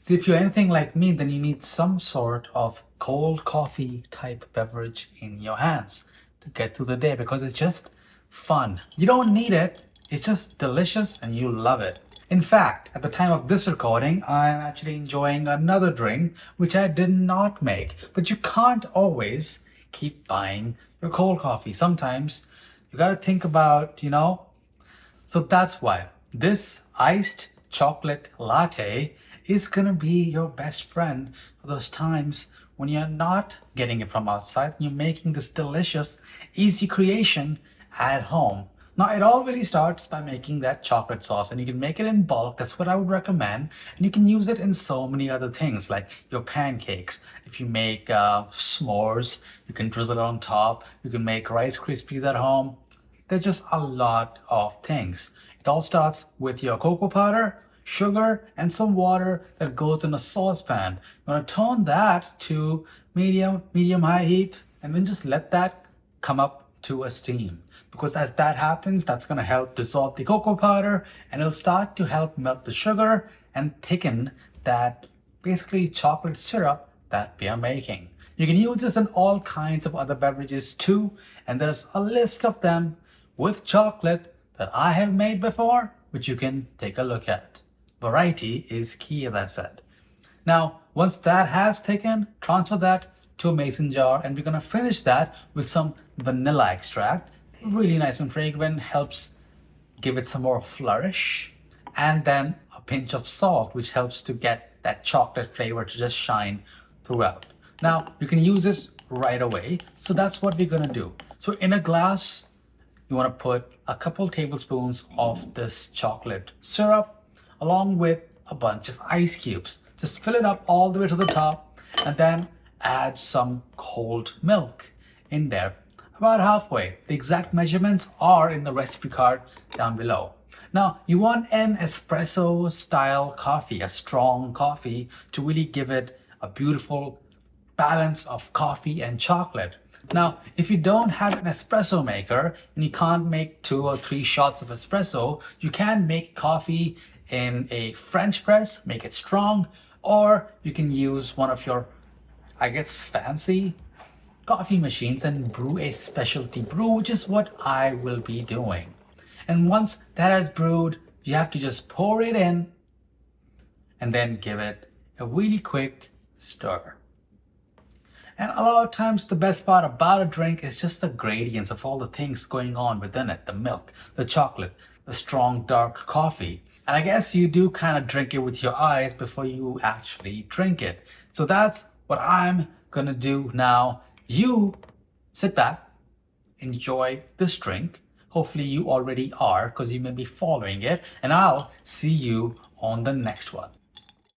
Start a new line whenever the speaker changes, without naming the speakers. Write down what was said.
So if you're anything like me, then you need some sort of cold coffee type beverage in your hands to get through the day because it's just fun. You don't need it, it's just delicious and you love it. In fact, at the time of this recording, I'm actually enjoying another drink which I did not make. But you can't always keep buying your cold coffee. Sometimes you gotta think about, so that's why this iced chocolate latte is gonna be your best friend for those times when you're not getting it from outside and you're making this delicious, easy creation at home. Now, it all really starts by making that chocolate sauce, and you can make it in bulk. That's what I would recommend. And you can use it in so many other things, like your pancakes. If you make s'mores, you can drizzle it on top. You can make Rice Krispies at home. There's just a lot of things. It all starts with your cocoa powder, sugar, and some water that goes in a saucepan. You want to turn that to medium-high heat, and then just let that come up to a steam. Because as that happens, that's going to help dissolve the cocoa powder, and it'll start to help melt the sugar and thicken that basically chocolate syrup that we are making. You can use this in all kinds of other beverages too, and there's a list of them with chocolate that I have made before, which you can take a look at. Variety is key, as I said. Now, once that has thickened, transfer that to a mason jar, and we're gonna finish that with some vanilla extract. Really nice and fragrant, helps give it some more flourish. And then a pinch of salt, which helps to get that chocolate flavor to just shine throughout. Now, you can use this right away. So that's what we're gonna do. So in a glass, you wanna put a couple tablespoons of this chocolate syrup along with a bunch of ice cubes. Just fill it up all the way to the top and then add some cold milk in there, about halfway. The exact measurements are in the recipe card down below. Now, you want an espresso style coffee, a strong coffee, to really give it a beautiful balance of coffee and chocolate. Now, if you don't have an espresso maker and you can't make 2 or 3 shots of espresso, you can make coffee in a French press, make it strong, or you can use one of your, fancy coffee machines and brew a specialty brew, which is what I will be doing. And once that has brewed, you have to just pour it in and then give it a really quick stir. And a lot of times the best part about a drink is just the gradients of all the things going on within it. The milk, the chocolate, the strong dark coffee. And I guess you do kind of drink it with your eyes before you actually drink it. So that's what I'm gonna do now. You sit back, enjoy this drink. Hopefully you already are, because you may be following it. And I'll see you on the next one.